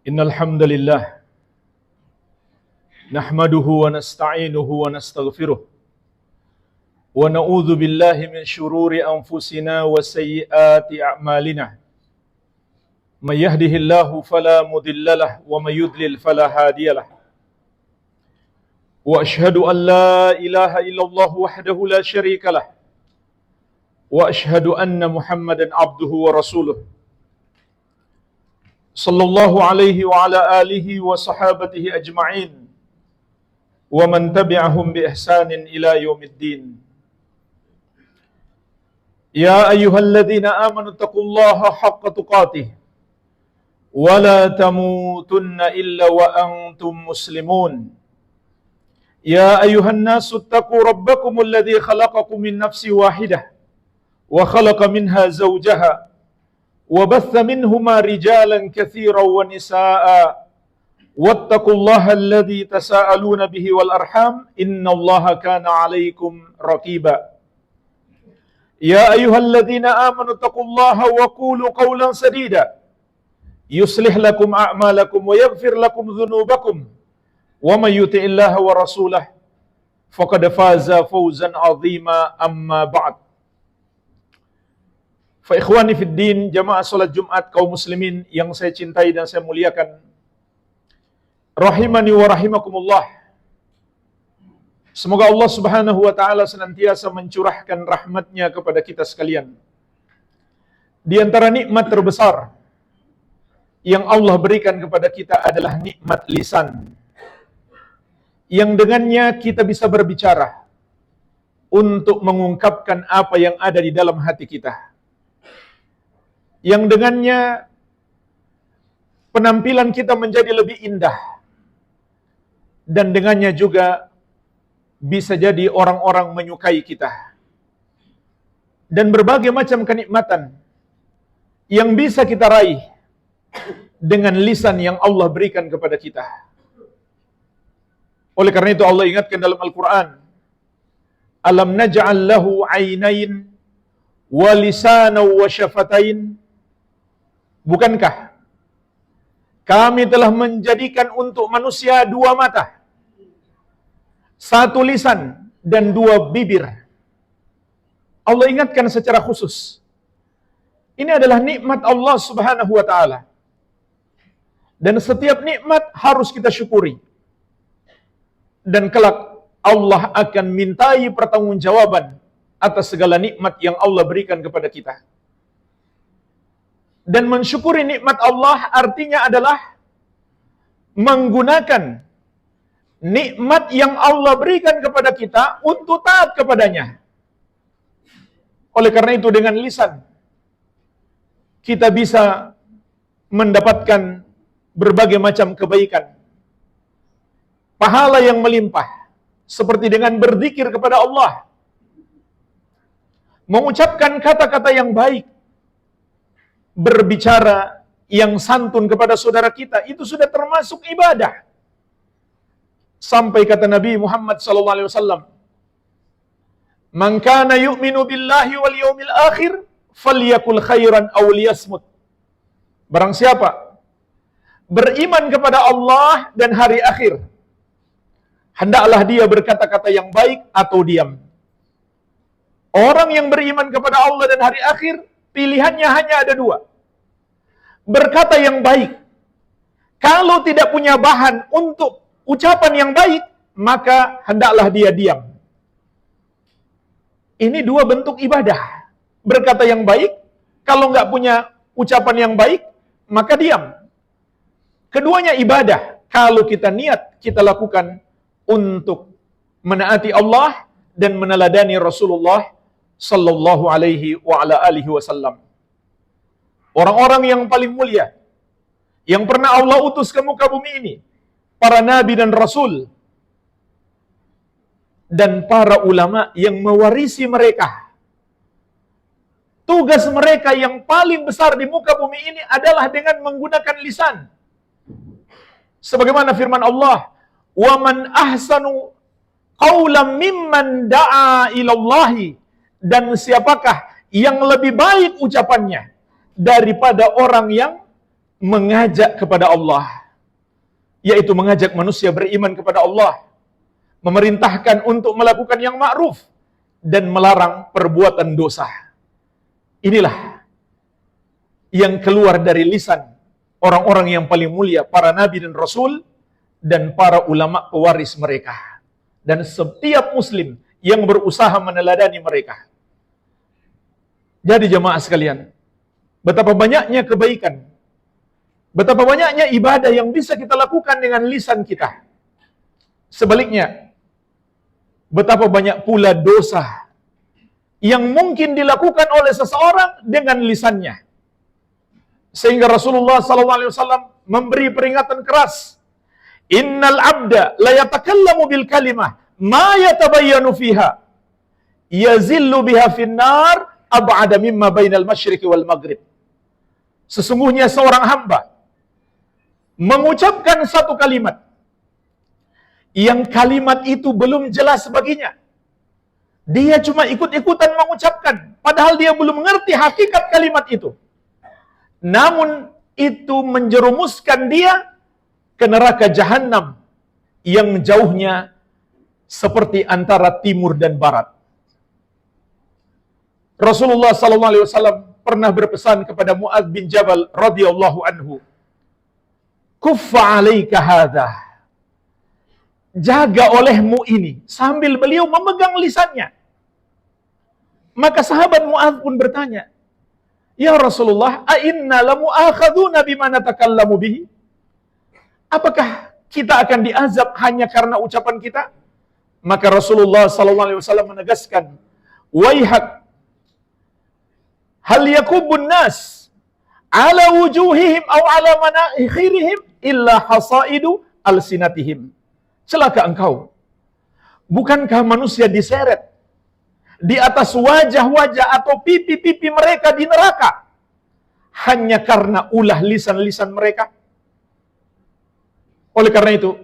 Innal hamdalillah nahmaduhu wa nasta'inuhu wa nastaghfiruh wa na'udzu billahi min shururi anfusina wa sayyiati a'malina. May yahdihillahu fala mudilla lahu wa may yudlil fala hadiya lahu. Wa ashhadu an la ilaha illallah wahdahu la syarika lahu wa ashhadu anna Muhammadan abduhu wa rasuluh. Sallallahu alaihi wa ala alihi wa sahabatihi ajma'in wa man tabi'ahum bi ihsanin ila yaumiddin. Ya ayyuhalladzina amanu taqullaha haqqa tuqatih wa la tamutunna illa wa antum muslimun. Ya ayyuhan nasu taqu rabbakumul ladzi khalaqakum min nafsin wahidah wa khalaqa minha zawjaha وبث منهما رجالا كثيرا ونساء واتقوا الله الذي تساءلون به والأرحام إن الله كان عليكم رقيبا يا أيها الذين آمنوا اتقوا الله وقولوا قولا سديدا يصلح لكم أعمالكم ويغفر لكم ذنوبكم ومن يطع الله ورسوله فقد فاز فوزا عظيما أما بعد. Fa ikhwani fid din, jamaah salat Jumat kaum muslimin yang saya cintai dan saya muliakan. Rahimani wa rahimakumullah. Semoga Allah Subhanahu wa taala senantiasa mencurahkan rahmatnya kepada kita sekalian. Di antara nikmat terbesar yang Allah berikan kepada kita adalah nikmat lisan. Yang dengannya kita bisa berbicara untuk mengungkapkan apa yang ada di dalam hati kita. Yang dengannya penampilan kita menjadi lebih indah. Dan dengannya juga bisa jadi orang-orang menyukai kita. Dan berbagai macam kenikmatan yang bisa kita raih dengan lisan yang Allah berikan kepada kita. Oleh karena itu Allah ingatkan dalam Al-Quran, Alam naj'al lahu aynain wa lisanan wa syafatain. Bukankah kami telah menjadikan untuk manusia dua mata, satu lisan, dan dua bibir. Allah ingatkan secara khusus. Ini adalah nikmat Allah Subhanahu wa ta'ala. Dan setiap nikmat harus kita syukuri. Dan kelak Allah akan mintai pertanggungjawaban atas segala nikmat yang Allah berikan kepada kita. Dan mensyukuri nikmat Allah artinya adalah menggunakan nikmat yang Allah berikan kepada kita untuk taat kepadanya. Oleh karena itu dengan lisan kita bisa mendapatkan berbagai macam kebaikan, pahala yang melimpah, seperti dengan berzikir kepada Allah, mengucapkan kata-kata yang baik, berbicara yang santun kepada saudara kita, itu sudah termasuk ibadah. Sampai kata Nabi Muhammad SAW, Man kana yu'minu billahi wal yawmil akhir falyakul khairan aw liyasmut. Barang siapa beriman kepada Allah dan hari akhir, hendaklah dia berkata-kata yang baik atau diam. Orang yang beriman kepada Allah dan hari akhir, pilihannya hanya ada dua. Berkata yang baik. Kalau tidak punya bahan untuk ucapan yang baik, maka hendaklah dia diam. Ini dua bentuk ibadah. Berkata yang baik, kalau nggak punya ucapan yang baik, maka diam. Keduanya ibadah. Kalau kita niat, kita lakukan untuk menaati Allah dan meneladani Rasulullah sallallahu alaihi wa ala alihi wasallam. Orang-orang yang paling mulia yang pernah Allah utus ke muka bumi ini, para nabi dan rasul, dan para ulama yang mewarisi mereka. Tugas mereka yang paling besar di muka bumi ini adalah dengan menggunakan lisan. Sebagaimana firman Allah, "Wa man ahsanu qawlan mimman da'a ilallahi." Dan siapakah yang lebih baik ucapannya daripada orang yang mengajak kepada Allah, yaitu mengajak manusia beriman kepada Allah, memerintahkan untuk melakukan yang ma'ruf dan melarang perbuatan dosa. Inilah yang keluar dari lisan orang-orang yang paling mulia, para nabi dan rasul dan para ulama pewaris mereka, dan setiap muslim yang berusaha meneladani mereka. Jadi jemaah sekalian, betapa banyaknya kebaikan, betapa banyaknya ibadah yang bisa kita lakukan dengan lisan kita. Sebaliknya, betapa banyak pula dosa yang mungkin dilakukan oleh seseorang dengan lisannya. Sehingga Rasulullah SAW memberi peringatan keras. Innal abda la yatakallamu bil kalimah ma yatabayyanu fiha yazillu biha finnar ab'ada mimma bainal masyriqi wal maghrib. Sesungguhnya seorang hamba mengucapkan satu kalimat yang kalimat itu belum jelas baginya. Dia cuma ikut-ikutan mengucapkan, padahal dia belum mengerti hakikat kalimat itu. Namun itu menjerumuskan dia ke neraka jahanam yang jauhnya seperti antara timur dan barat. Rasulullah SAW pernah berpesan kepada Mu'adz bin Jabal radhiyallahu anhu, "Kuffa 'alaika hadza." Jaga olehmu ini, sambil beliau memegang lisannya. Maka sahabat Mu'adz pun bertanya, "Ya Rasulullah, a'inna lamu'akhadzuna bima natakallamu bihi?" Apakah kita akan diazab hanya karena ucapan kita? Maka Rasulullah SAW menegaskan, "Waihak, hal yakubun nas ala wujuhihim aw ala manakhirihim illa hasaidu alsinatihim." Celaka engkau. Bukankah manusia diseret di atas wajah-wajah atau pipi-pipi mereka di neraka hanya karena ulah lisan-lisan mereka? Oleh karena itu,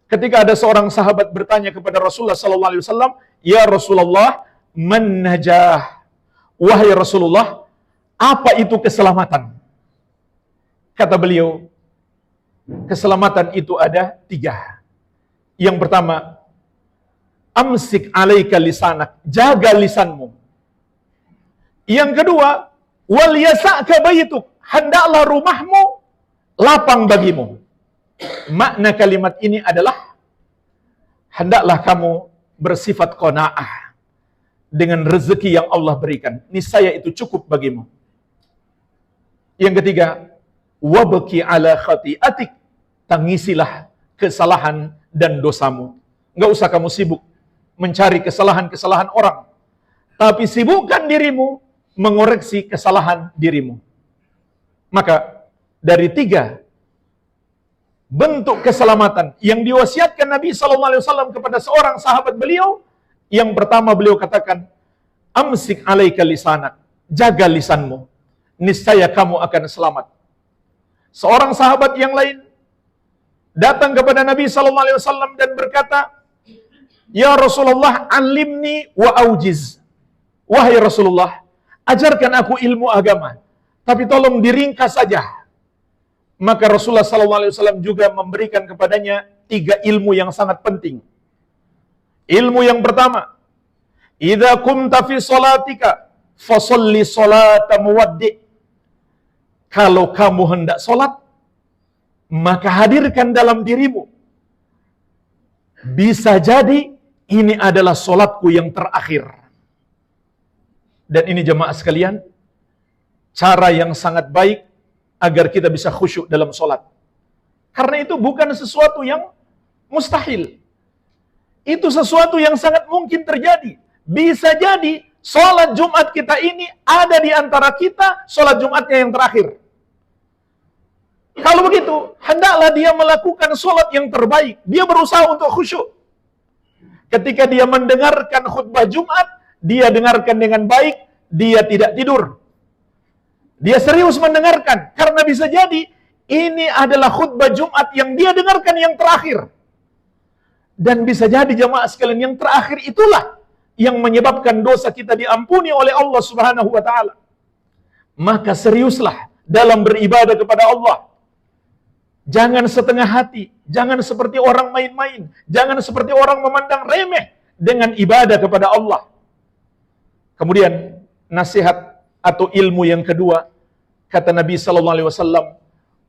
ketika ada seorang sahabat bertanya kepada Rasulullah SAW, "Ya Rasulullah, man najah?" Wahai Rasulullah, apa itu keselamatan? Kata beliau, keselamatan itu ada 3. Yang pertama, amsik alaika lisanak, jaga lisanmu. Yang kedua, wal yasa'ka baituk, hendaklah rumahmu lapang bagimu. Makna kalimat ini adalah hendaklah kamu bersifat qanaah dengan rezeki yang Allah berikan. Niscaya itu cukup bagimu. Yang ketiga, wabki ala khati'atik, tangisilah kesalahan dan dosamu. Enggak usah kamu sibuk mencari kesalahan-kesalahan orang, tapi sibukkan dirimu mengoreksi kesalahan dirimu. Maka dari 3 bentuk keselamatan yang diwasiatkan Nabi SAW kepada seorang sahabat beliau, yang pertama beliau katakan, amsik alaika lisanak, jaga lisanmu, niscaya kamu akan selamat. Seorang sahabat yang lain datang kepada Nabi SAW dan berkata, "Ya Rasulullah, alimni wa aujiz." Wahai Rasulullah, ajarkan aku ilmu agama, tapi tolong diringkas saja. Maka Rasulullah SAW juga memberikan kepadanya 3 ilmu yang sangat penting. Ilmu yang pertama, idza kumta fi salatika fasalli salata muwaddi. Kalau kamu hendak salat, maka hadirkan dalam dirimu, bisa jadi ini adalah salatku yang terakhir. Dan ini jemaah sekalian, cara yang sangat baik agar kita bisa khusyuk dalam salat. Karena itu bukan sesuatu yang mustahil. Itu sesuatu yang sangat mungkin terjadi. Bisa jadi salat Jumat kita ini ada di antara kita salat Jumatnya yang terakhir. Kalau begitu, hendaklah dia melakukan salat yang terbaik. Dia berusaha untuk khusyuk. Ketika dia mendengarkan khutbah Jumat, dia dengarkan dengan baik, dia tidak tidur. Dia serius mendengarkan, karena bisa jadi ini adalah khutbah Jumat yang dia dengarkan yang terakhir. Dan bisa jadi jemaah sekalian, yang terakhir itulah yang menyebabkan dosa kita diampuni oleh Allah Subhanahu wa taala. Maka seriuslah dalam beribadah kepada Allah. Jangan setengah hati, jangan seperti orang main-main, jangan seperti orang memandang remeh dengan ibadah kepada Allah. Kemudian nasihat atau ilmu yang kedua, kata Nabi sallallahu alaihi wasallam,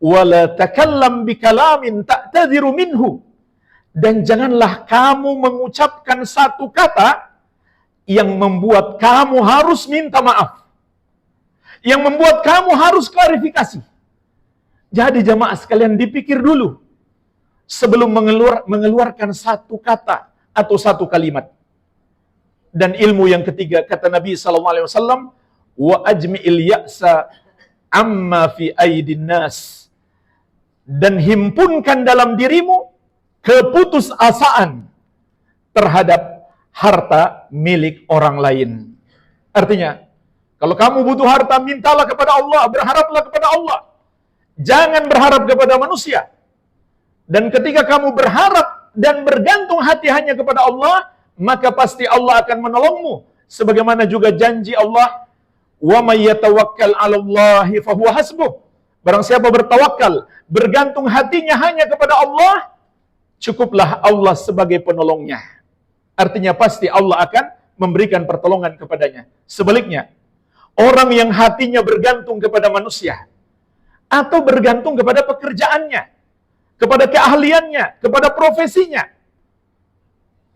"Wala takallam bikalamin ta'tadhiru minhu." Dan janganlah kamu mengucapkan satu kata yang membuat kamu harus minta maaf, yang membuat kamu harus klarifikasi. Jadi jamaah sekalian, dipikir dulu sebelum mengeluarkan satu kata atau satu kalimat. Dan ilmu yang ketiga, kata Nabi sallallahu alaihi wasallam, "Wa ajmi'il ya'sa amma fi aidin nas." Dan himpunkan dalam dirimu keputusasaan terhadap harta milik orang lain. Artinya, kalau kamu butuh harta, mintalah kepada Allah, berharaplah kepada Allah. Jangan berharap kepada manusia. Dan ketika kamu berharap dan bergantung hati hanya kepada Allah, maka pasti Allah akan menolongmu. Sebagaimana juga janji Allah, "Wa may yatawakkal 'alallahi fahuwa hasbuh." Barang siapa bertawakal, bergantung hatinya hanya kepada Allah, cukuplah Allah sebagai penolongnya. Artinya pasti Allah akan memberikan pertolongan kepadanya. Sebaliknya, orang yang hatinya bergantung kepada manusia, atau bergantung kepada pekerjaannya, kepada keahliannya, kepada profesinya,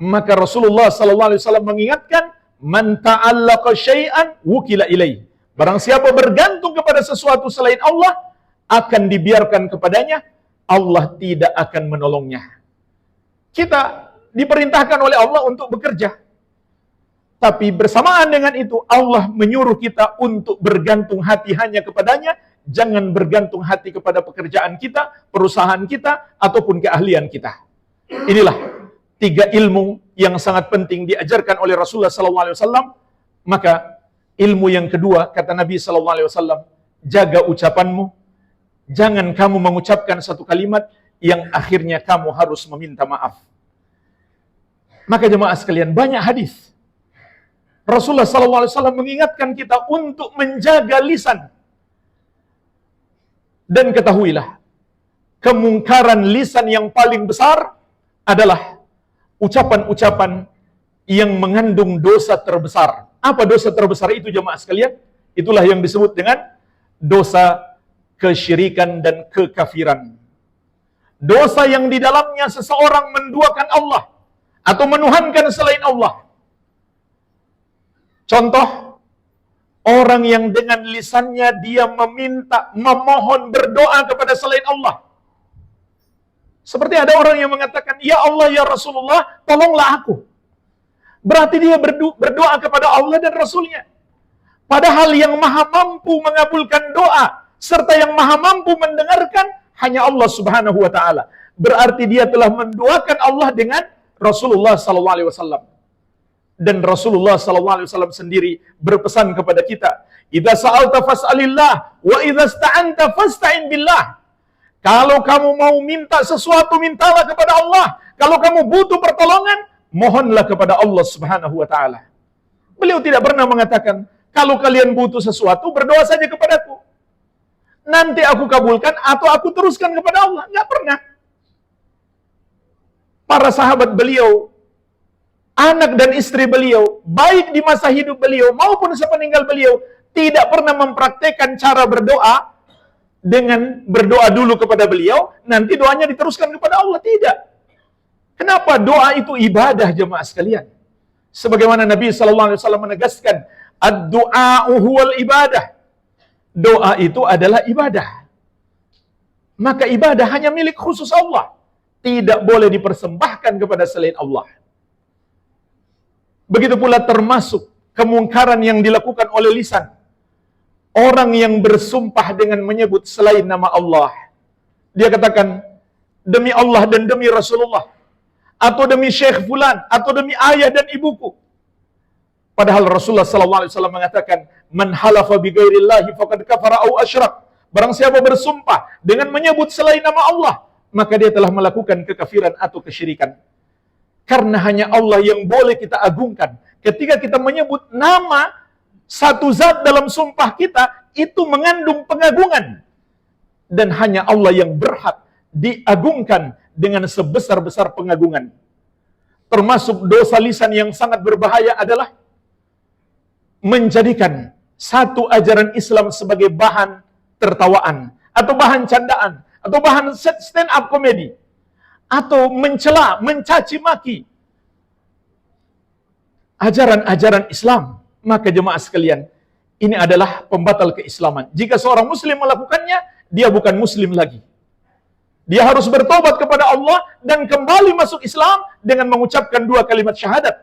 maka Rasulullah sallallahu alaihi wasallam mengingatkan, "Man ta'allaqa syai'an wukila ilaih." Barang siapa bergantung kepada sesuatu selain Allah, akan dibiarkan kepadanya, Allah tidak akan menolongnya. Kita diperintahkan oleh Allah untuk bekerja, tapi bersamaan dengan itu Allah menyuruh kita untuk bergantung hati hanya kepadanya. Jangan bergantung hati kepada pekerjaan kita, perusahaan kita, ataupun keahlian kita. Inilah 3 ilmu yang sangat penting diajarkan oleh Rasulullah SAW. Maka ilmu yang kedua, kata Nabi SAW, jaga ucapanmu. Jangan kamu mengucapkan satu kalimat yang akhirnya kamu harus meminta maaf. Maka jemaah sekalian, banyak hadis Rasulullah SAW mengingatkan kita untuk menjaga lisan. Dan ketahuilah, kemungkaran lisan yang paling besar adalah ucapan-ucapan yang mengandung dosa terbesar. Apa dosa terbesar itu jemaah sekalian? Itulah yang disebut dengan dosa kesyirikan dan kekafiran. Dosa yang di dalamnya seseorang menduakan Allah atau menuhankan selain Allah. Contoh, orang yang dengan lisannya dia meminta, memohon, berdoa kepada selain Allah. Seperti ada orang yang mengatakan, "Ya Allah, ya Rasulullah, tolonglah aku." Berarti dia berdoa kepada Allah dan Rasulnya. Padahal yang maha mampu mengabulkan doa, serta yang maha mampu mendengarkan, hanya Allah subhanahu wa ta'ala. Berarti dia telah mendoakan Allah dengan Rasulullah SAW. Dan Rasulullah SAW sendiri berpesan kepada kita, "Idza sa'alta fas'alillah, wa idza ista'anta fasta'in billah." Kalau kamu mau minta sesuatu, mintalah kepada Allah. Kalau kamu butuh pertolongan, mohonlah kepada Allah Subhanahu wa taala. Beliau tidak pernah mengatakan, "Kalau kalian butuh sesuatu, berdoa saja kepadaku. Nanti aku kabulkan atau aku teruskan kepada Allah." Enggak pernah. Para sahabat beliau, anak dan istri beliau, baik di masa hidup beliau maupun sepeninggal beliau, tidak pernah mempraktekkan cara berdoa dengan berdoa dulu kepada beliau, nanti doanya diteruskan kepada Allah. Tidak. Kenapa? Doa itu ibadah jemaah sekalian. Sebagaimana Nabi SAW menegaskan, "Ad-du'a'u huwal ibadah." Doa itu adalah ibadah. Maka ibadah hanya milik khusus Allah. Tidak boleh dipersembahkan kepada selain Allah. Begitu pula termasuk kemungkaran yang dilakukan oleh lisan. Orang yang bersumpah dengan menyebut selain nama Allah. Dia katakan, "Demi Allah dan demi Rasulullah," atau "demi Syekh Fulan," atau "demi ayah dan ibuku." Padahal Rasulullah SAW mengatakan, "Man halafa bi ghairillahi faqad kafara au asyrak." Barang siapa bersumpah dengan menyebut selain nama Allah, maka dia telah melakukan kekafiran atau kesyirikan. Karena hanya Allah yang boleh kita agungkan. Ketika kita menyebut nama satu zat dalam sumpah kita, itu mengandung pengagungan. Dan hanya Allah yang berhak diagungkan dengan sebesar-besar pengagungan. Termasuk dosa lisan yang sangat berbahaya adalah menjadikan satu ajaran Islam sebagai bahan tertawaan, atau bahan candaan, atau bahan stand up comedy, atau mencela, mencaci maki ajaran-ajaran Islam. Maka jemaah sekalian, ini adalah pembatal keislaman. Jika seorang muslim melakukannya, dia bukan muslim lagi. Dia harus bertobat kepada Allah dan kembali masuk Islam dengan mengucapkan 2 kalimat syahadat.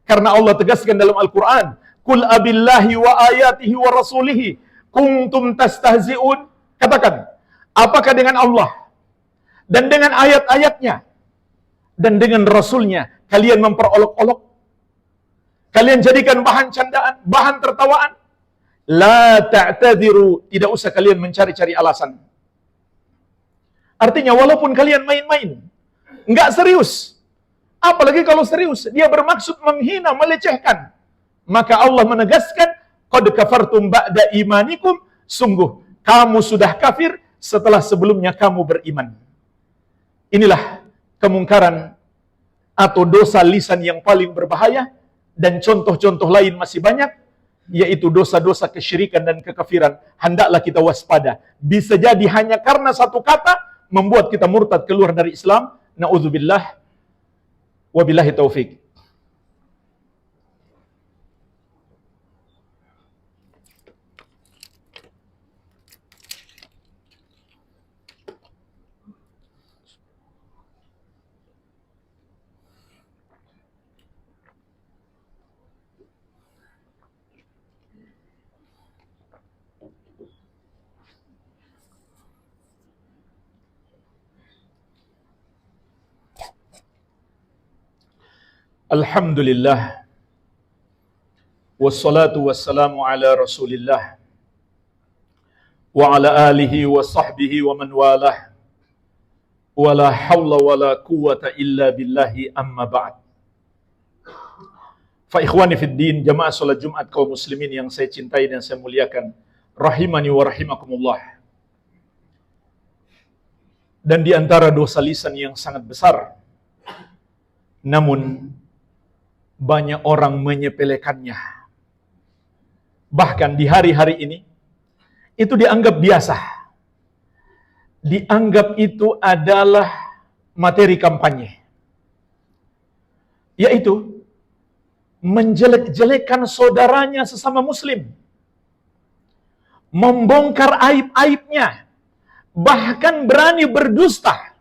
Karena Allah tegaskan dalam Al-Quran, Qul abillahi wa ayatihi wa rasulihi kuntum tastahzi'un. Katakan, apakah dengan Allah dan dengan ayat-ayatnya dan dengan Rasulnya kalian memperolok-olok? Kalian jadikan bahan candaan, bahan tertawaan? La ta'tadiru, tidak usah kalian mencari-cari alasan. Artinya walaupun kalian main-main, enggak serius, apalagi kalau serius, dia bermaksud menghina, melecehkan, maka Allah menegaskan, qad kafartum ba'da imanikum, sungguh kamu sudah kafir setelah sebelumnya kamu beriman. Inilah kemungkaran atau dosa lisan yang paling berbahaya, dan contoh-contoh lain masih banyak, yaitu dosa-dosa kesyirikan dan kekafiran. Hendaklah kita waspada. Bisa jadi hanya karena satu kata membuat kita murtad keluar dari Islam. Na'udzubillah. Wabillahi taufik. Alhamdulillah, wassalatu wassalamu ala rasulillah, wa ala alihi wa sahbihi wa man walah, wa la hawla wa la quwata illa billahi, amma ba'd. Fa ikhwani fid din, jamaah salat Jumat kaum muslimin yang saya cintai dan saya muliakan, rahimani wa rahimakumullah. Dan di antara dosa lisan yang sangat besar, namun banyak orang menyepelekannya. Bahkan di hari-hari ini, itu dianggap biasa. Dianggap itu adalah materi kampanye. Yaitu, menjelek-jelekan saudaranya sesama muslim. Membongkar aib-aibnya. Bahkan berani berdusta.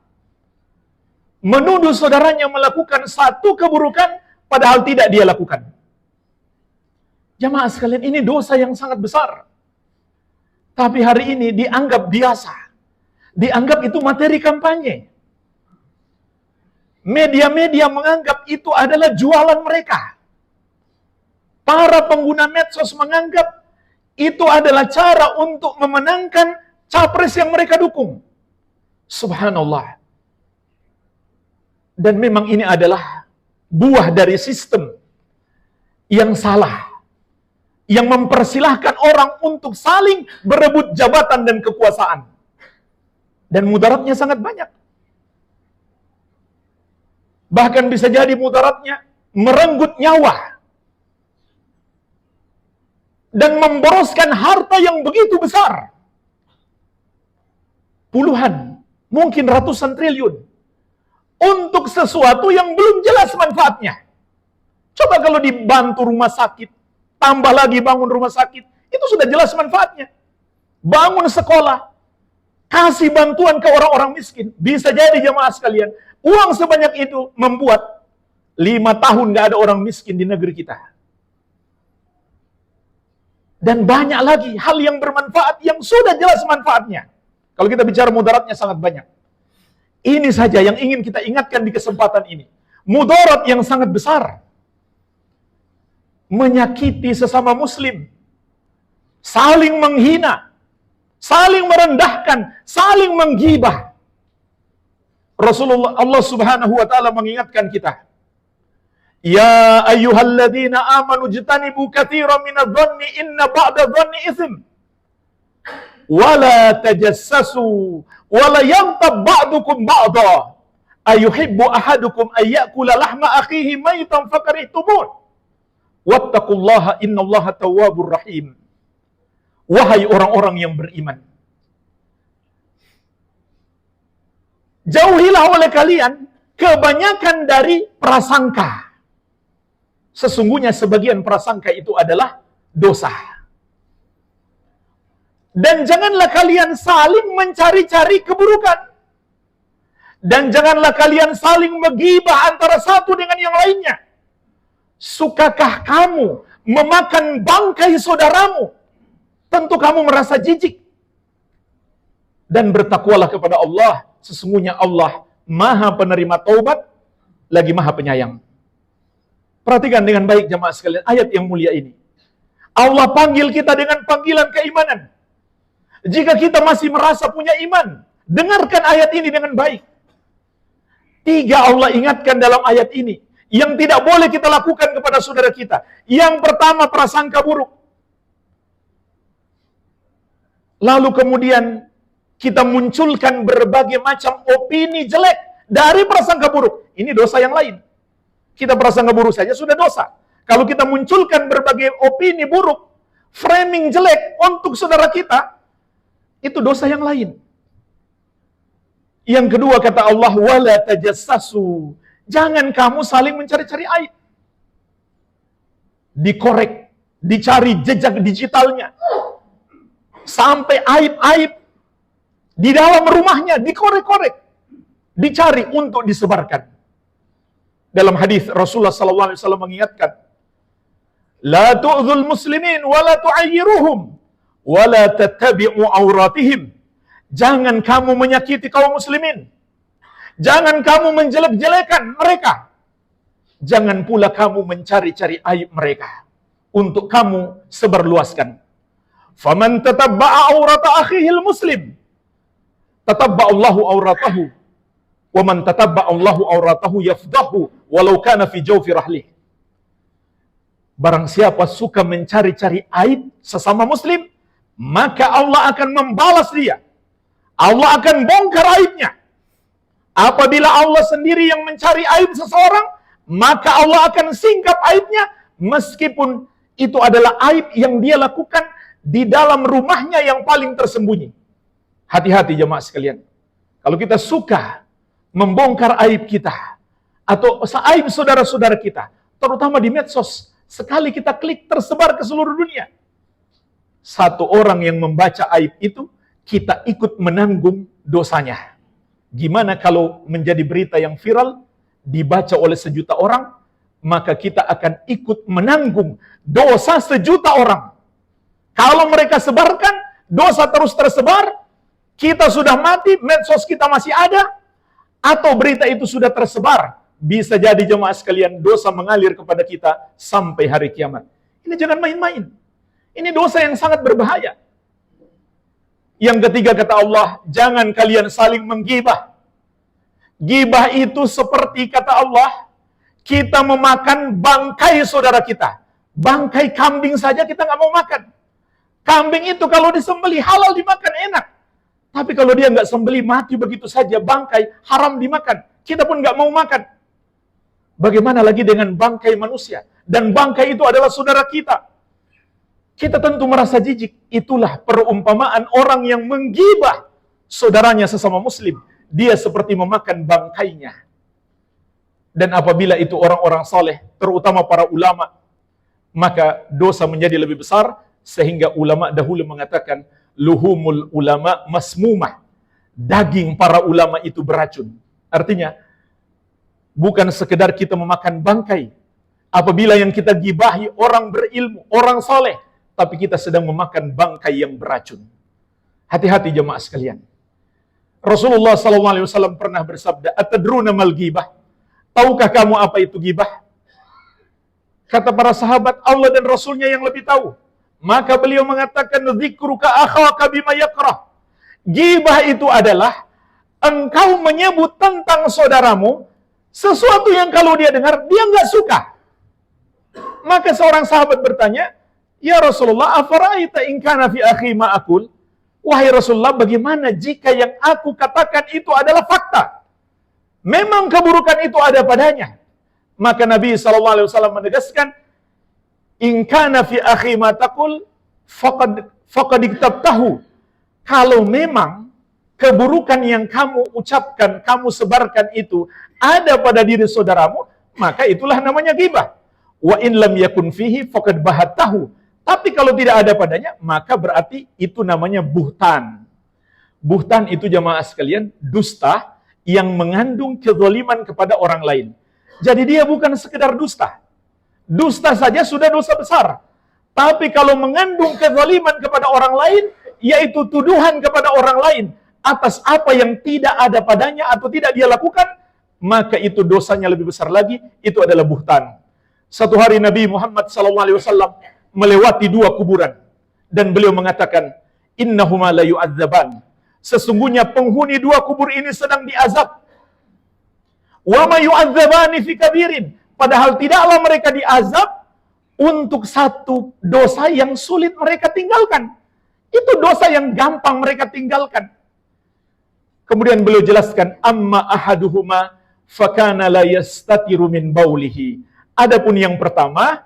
Menuduh saudaranya melakukan satu keburukan, padahal tidak dia lakukan. Jamaah sekalian, ini dosa yang sangat besar. Tapi hari ini dianggap biasa. Dianggap itu materi kampanye. Media-media menganggap itu adalah jualan mereka. Para pengguna medsos menganggap itu adalah cara untuk memenangkan capres yang mereka dukung. Subhanallah. Dan memang ini adalah buah dari sistem yang salah, yang mempersilahkan orang untuk saling berebut jabatan dan kekuasaan. Dan mudaratnya sangat banyak. Bahkan bisa jadi mudaratnya merenggut nyawa dan memboroskan harta yang begitu besar. Puluhan, mungkin ratusan triliun untuk sesuatu yang belum jelas manfaatnya. Coba kalau dibantu rumah sakit, tambah lagi bangun rumah sakit, itu sudah jelas manfaatnya. Bangun sekolah, kasih bantuan ke orang-orang miskin. Bisa jadi jemaah sekalian, uang sebanyak itu membuat 5 tahun gak ada orang miskin di negeri kita. Dan banyak lagi hal yang bermanfaat yang sudah jelas manfaatnya. Kalau kita bicara mudaratnya sangat banyak. Ini saja yang ingin kita ingatkan di kesempatan ini. Mudarat yang sangat besar. Menyakiti sesama muslim. Saling menghina. Saling merendahkan. Saling menggibah. Rasulullah, Allah subhanahu wa ta'ala mengingatkan kita. Ya ayyuhalladzina amanu jtanibu katsiran minadh-dhanni inna ba'da dhanni itsm. wala tajassasu wala yaghtab ba'dukum ba'dha ayuhibbu ahadukum ayyakula lahma akhihi maytan fakarihtumun wattaqullaha innallaha tawwabur rahim. Wahai orang-orang yang beriman, jauhilah oleh kalian kebanyakan dari prasangka. Sesungguhnya sebagian prasangka itu adalah dosa. Dan janganlah kalian saling mencari-cari keburukan. Dan janganlah kalian saling menggibah antara satu dengan yang lainnya. Sukakah kamu memakan bangkai saudaramu? Tentu kamu merasa jijik. Dan bertakwalah kepada Allah. Sesungguhnya Allah Maha penerima taubat, lagi Maha penyayang. Perhatikan dengan baik jemaah sekalian ayat yang mulia ini. Allah panggil kita dengan panggilan keimanan. Jika kita masih merasa punya iman, dengarkan ayat ini dengan baik. 3 Allah ingatkan dalam ayat ini yang tidak boleh kita lakukan kepada saudara kita. Yang pertama, prasangka buruk. Lalu kemudian kita munculkan berbagai macam opini jelek dari prasangka buruk. Ini dosa yang lain. Kita prasangka buruk saja sudah dosa. Kalau kita munculkan berbagai opini buruk, framing jelek untuk saudara kita, itu dosa yang lain. Yang kedua kata Allah, wala tajassasu. Jangan kamu saling mencari-cari aib. Dikorek, dicari jejak digitalnya. Sampai aib-aib di dalam rumahnya dikorek-korek, dicari untuk disebarkan. Dalam hadis Rasulullah SAW mengingatkan, la tu'dzul muslimin wa la tu'ayyiruhum wa la tattabi'u auratihim. Jangan kamu menyakiti kaum muslimin. Jangan kamu menjelek-jelekan mereka. Jangan pula kamu mencari-cari aib mereka untuk kamu sebarluaskan. Faman tatabba'a aurata akhihil muslim tatabba'allahu auratahu wa man tatabba'allahu auratahu yafdahu walau kana fi jawfi rahlih. Barang siapa suka mencari-cari aib sesama muslim, maka Allah akan membalas dia. Allah akan bongkar aibnya. Apabila Allah sendiri yang mencari aib seseorang, maka Allah akan singkap aibnya, meskipun itu adalah aib yang dia lakukan di dalam rumahnya yang paling tersembunyi. Hati-hati jemaah sekalian. Kalau kita suka membongkar aib kita, atau aib saudara-saudara kita, terutama di medsos, sekali kita klik tersebar ke seluruh dunia. Satu orang yang membaca aib itu, kita ikut menanggung dosanya. Gimana kalau menjadi berita yang viral, dibaca oleh 1 juta orang, maka kita akan ikut menanggung dosa 1 juta orang. Kalau mereka sebarkan, dosa terus tersebar, kita sudah mati, medsos kita masih ada, atau berita itu sudah tersebar, bisa jadi jemaah sekalian dosa mengalir kepada kita sampai hari kiamat. Ini jangan main-main. Ini dosa yang sangat berbahaya. Yang ketiga kata Allah, jangan kalian saling menggibah. Gibah itu seperti kata Allah, kita memakan bangkai saudara kita. Bangkai kambing saja kita nggak mau makan. Kambing itu kalau disembelih halal dimakan, enak. Tapi kalau dia nggak sembelih, mati begitu saja, bangkai haram dimakan. Kita pun nggak mau makan. Bagaimana lagi dengan bangkai manusia? Dan bangkai itu adalah saudara kita. Kita tentu merasa jijik. Itulah perumpamaan orang yang menggibah saudaranya sesama muslim. Dia seperti memakan bangkainya. Dan apabila itu orang-orang saleh, terutama para ulama, maka dosa menjadi lebih besar. Sehingga ulama dahulu mengatakan, luhumul ulama masmumah. Daging para ulama itu beracun. Artinya, bukan sekedar kita memakan bangkai. Apabila yang kita gibahi orang berilmu, orang soleh, tapi kita sedang memakan bangkai yang beracun. Hati-hati jemaah sekalian. Rasulullah SAW pernah bersabda, atadruna mal ghibah? Tahukah kamu apa itu ghibah? Kata para sahabat, Allah dan Rasulnya yang lebih tahu. Maka beliau mengatakan, dzikruka akhaka bima yakrah. Ghibah itu adalah engkau menyebut tentang saudaramu sesuatu yang kalau dia dengar, dia nggak suka. Maka seorang sahabat bertanya, ya Rasulullah, afara'aita in kana fi akhi ma aqul? Wahai Rasulullah, bagaimana jika yang aku katakan itu adalah fakta? Memang keburukan itu ada padanya. Maka Nabi SAW menegaskan, in kana fi akhi ma taqul faqad iktabtahu. Kalau memang keburukan yang kamu ucapkan, kamu sebarkan itu ada pada diri saudaramu, maka itulah namanya ghibah. Wa in lam yakun fihi faqad bahattahu. Tapi kalau tidak ada padanya, maka berarti itu namanya buhtan. Buhtan itu jamaah sekalian, dusta yang mengandung kezaliman kepada orang lain. Jadi dia bukan sekedar dusta. Dusta saja sudah dosa besar. Tapi kalau mengandung kezaliman kepada orang lain, yaitu tuduhan kepada orang lain atas apa yang tidak ada padanya atau tidak dia lakukan, maka itu dosanya lebih besar lagi, itu adalah buhtan. Satu hari Nabi Muhammad SAW melewati 2 kuburan dan beliau mengatakan, innahuma la yu'adzaban. Sesungguhnya penghuni 2 kubur ini sedang diazab. Wa ma yu'adzabani fi kabirin. Padahal tidaklah mereka diazab untuk satu dosa yang sulit mereka tinggalkan. Itu dosa yang gampang mereka tinggalkan. Kemudian beliau jelaskan, amma ahaduhuma fakana la yastatiru min baulihi. Adapun yang pertama,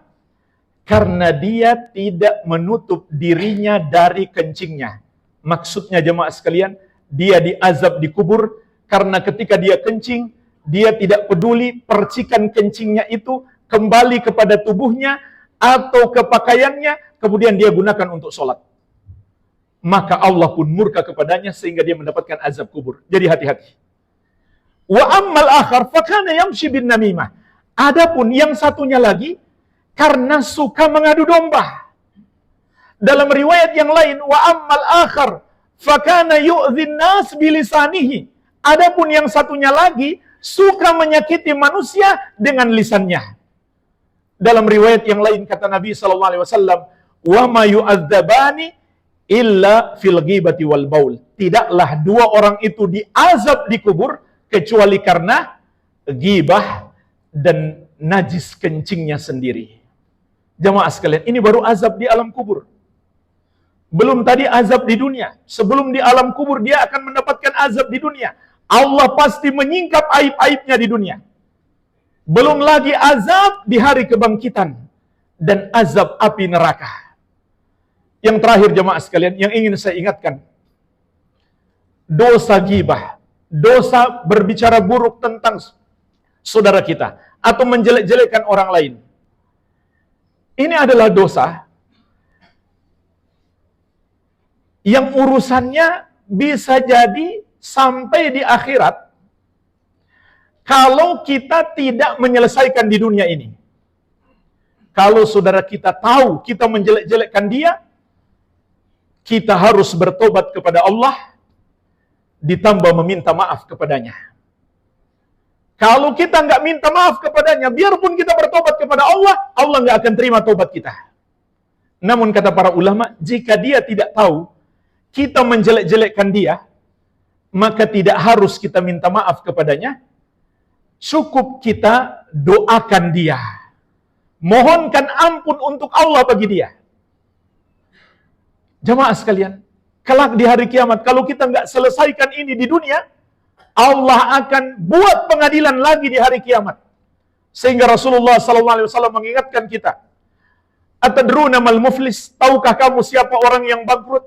karena dia tidak menutup dirinya dari kencingnya. Maksudnya jemaah sekalian, dia diazab di kubur karena ketika dia kencing, dia tidak peduli percikan kencingnya itu kembali kepada tubuhnya atau ke pakaiannya, kemudian dia gunakan untuk sholat. Maka Allah pun murka kepadanya sehingga dia mendapatkan azab kubur. Jadi hati-hati. Wa ammal akhar fakana yamshi bin namimah. Adapun yang satunya lagi, karena suka mengadu domba. Dalam riwayat yang lain, wa ammal akhar fakana yu'dhin nas bilisanihi. Adapun yang satunya lagi suka menyakiti manusia dengan lisannya. Dalam riwayat yang lain kata Nabi SAW, wa ma yu'adzabani illa fil ghibati wal baul. Tidaklah 2 orang itu diazab di kubur kecuali karena ghibah dan najis kencingnya sendiri. Jamaah sekalian, ini baru azab di alam kubur. Belum tadi azab di dunia. Sebelum di alam kubur dia akan mendapatkan azab di dunia. Allah pasti menyingkap aib-aibnya di dunia. Belum lagi azab di hari kebangkitan dan azab api neraka. Yang terakhir jamaah sekalian, yang ingin saya ingatkan, dosa ghibah, dosa berbicara buruk tentang saudara kita atau menjelek-jelekkan orang lain. Ini adalah dosa yang urusannya bisa jadi sampai di akhirat kalau kita tidak menyelesaikan di dunia ini. Kalau saudara kita tahu kita menjelek-jelekkan dia, kita harus bertobat kepada Allah, ditambah meminta maaf kepadanya. Kalau kita nggak minta maaf kepadanya, biarpun kita bertobat kepada Allah, Allah nggak akan terima tobat kita. Namun kata para ulama, jika dia tidak tahu kita menjelek-jelekkan dia, maka tidak harus kita minta maaf kepadanya. Cukup kita doakan dia. Mohonkan ampun untuk Allah bagi dia. Jamaah sekalian, kelak di hari kiamat, kalau kita nggak selesaikan ini di dunia, Allah akan buat pengadilan lagi di hari kiamat. Sehingga Rasulullah SAW mengingatkan kita, atadruna mal muflis, tahukah kamu siapa orang yang bangkrut?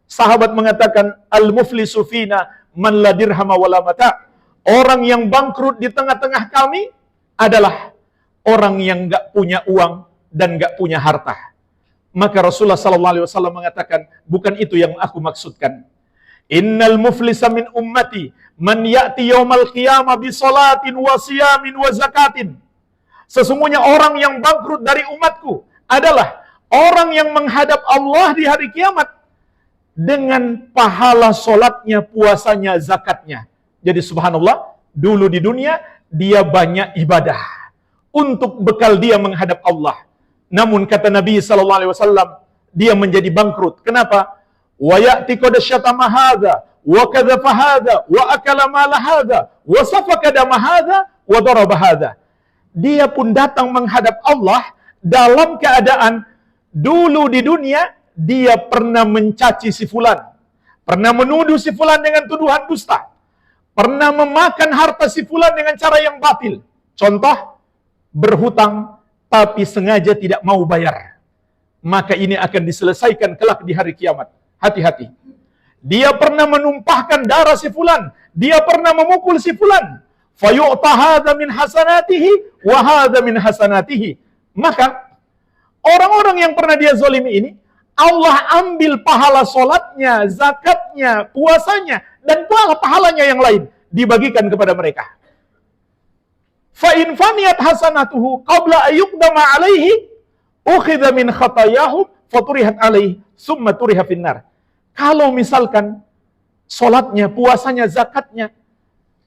Sahabat mengatakan, al-muflisu fina man la dirhama wala mata. Orang yang bangkrut di tengah-tengah kami adalah orang yang enggak punya uang dan enggak punya harta. Maka Rasulullah SAW mengatakan, bukan itu yang aku maksudkan. Innal muflisa min ummati man ya'ti yaumal qiyamah bi salatin wa siyamin wa zakatin. Sesungguhnya orang yang bangkrut dari umatku adalah orang yang menghadap Allah di hari kiamat dengan pahala solatnya, puasanya, zakatnya. Jadi subhanallah, dulu di dunia dia banyak ibadah untuk bekal dia menghadap Allah. Namun kata Nabi SAW, dia menjadi bangkrut. Kenapa? Wa ya'ti qad syatama hadza wa kadzafa hadza wa akala mala hadza wa safaka dama hadza wa daraba hadza. Dia pun datang menghadap Allah dalam keadaan dulu di dunia dia pernah mencaci si fulan, pernah menuduh si fulan dengan tuduhan dusta, pernah memakan harta si fulan dengan cara yang batil. Contoh, berhutang tapi sengaja tidak mau bayar. Maka ini akan diselesaikan kelak di hari kiamat. Hati-hati. Dia pernah menumpahkan darah si fulan, dia pernah memukul si fulan. Fayu'ta hadza min hasanatihi wa hadza min hasanatihi. Maka orang-orang yang pernah dia zalimi ini, Allah ambil pahala sholatnya, zakatnya, puasanya, dan pahalanya yang lain dibagikan kepada mereka. Fa in faniyat hasanatuhu qabla ayyuqdama alaihi ukhidha min khatayahum faturihat alaihi summa turiha finnar. Kalau misalkan sholatnya, puasanya, zakatnya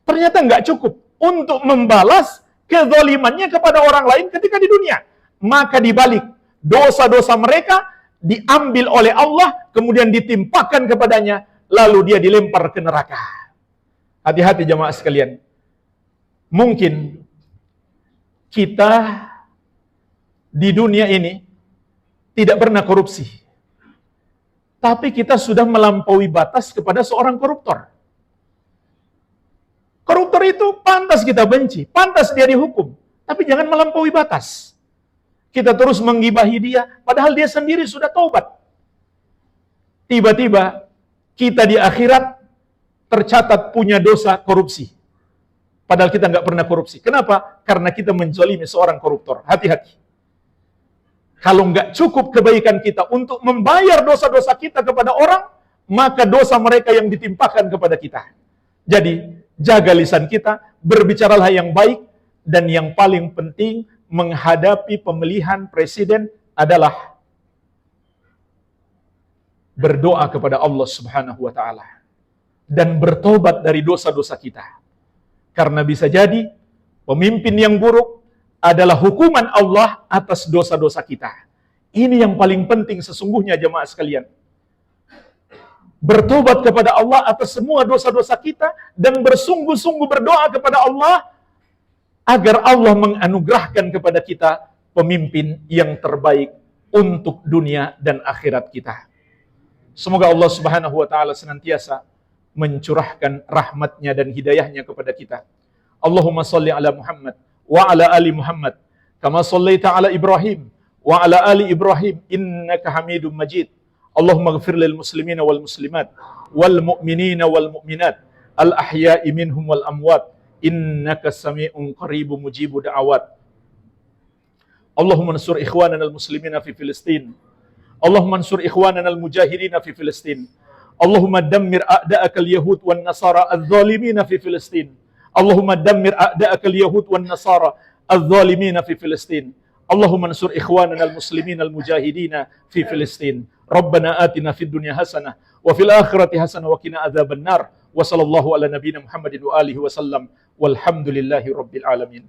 ternyata nggak cukup untuk membalas kezalimannya kepada orang lain ketika di dunia, maka dibalik dosa-dosa mereka diambil oleh Allah, kemudian ditimpakan kepadanya, lalu dia dilempar ke neraka. Hati-hati jamaah sekalian. Mungkin kita di dunia ini tidak pernah korupsi, tapi kita sudah melampaui batas kepada seorang koruptor. Koruptor itu pantas kita benci, pantas dia dihukum, tapi jangan melampaui batas. Kita terus menggibahi dia, padahal dia sendiri sudah taubat. Tiba-tiba kita di akhirat tercatat punya dosa korupsi, padahal kita nggak pernah korupsi. Kenapa? Karena kita menzalimi seorang koruptor. Hati-hati. Kalau nggak cukup kebaikan kita untuk membayar dosa-dosa kita kepada orang, maka dosa mereka yang ditimpakan kepada kita. Jadi, jaga lisan kita, berbicaralah yang baik, dan yang paling penting menghadapi pemilihan presiden adalah berdoa kepada Allah Subhanahu wa taala dan bertobat dari dosa-dosa kita. Karena bisa jadi pemimpin yang buruk adalah hukuman Allah atas dosa-dosa kita. Ini yang paling penting sesungguhnya jemaah sekalian. Bertobat kepada Allah atas semua dosa-dosa kita dan bersungguh-sungguh berdoa kepada Allah agar Allah menganugerahkan kepada kita pemimpin yang terbaik untuk dunia dan akhirat kita. Semoga Allah Subhanahu wa taala senantiasa mencurahkan rahmatnya dan hidayahnya kepada kita. Allahumma salli ala Muhammad wa ala ali Muhammad kama sallaita ala Ibrahim wa ala ali Ibrahim innaka Hamidum Majid. Allahumma ighfir lil muslimina wal muslimat wal mu'minina wal mu'minat al ahya'i minhum wal amwat innaka sami'un qaribun mujibu da'awat. Allahumma ansur ikhwanana al muslimina fi Filistin. Allahumma ansur ikhwanana al mujahidina fi Filistin. Allahumma dammir a'da'akal yahud wan nasara adh-dhalimina fi Filistin. Allahumma dammir a'da'akal yahud wan nasara adh-dhalimina fi Filistin. Allahumma ansur ikhwanana al muslimina al mujahidina fi Filistin. Rabbana atina fid dunya hasanah wa fil akhirati hasanah wa qina adzabannar. Wa sallallahu ala nabiyyina Muhammadin wa alihi wa sallam. Walhamdulillahi rabbil alamin.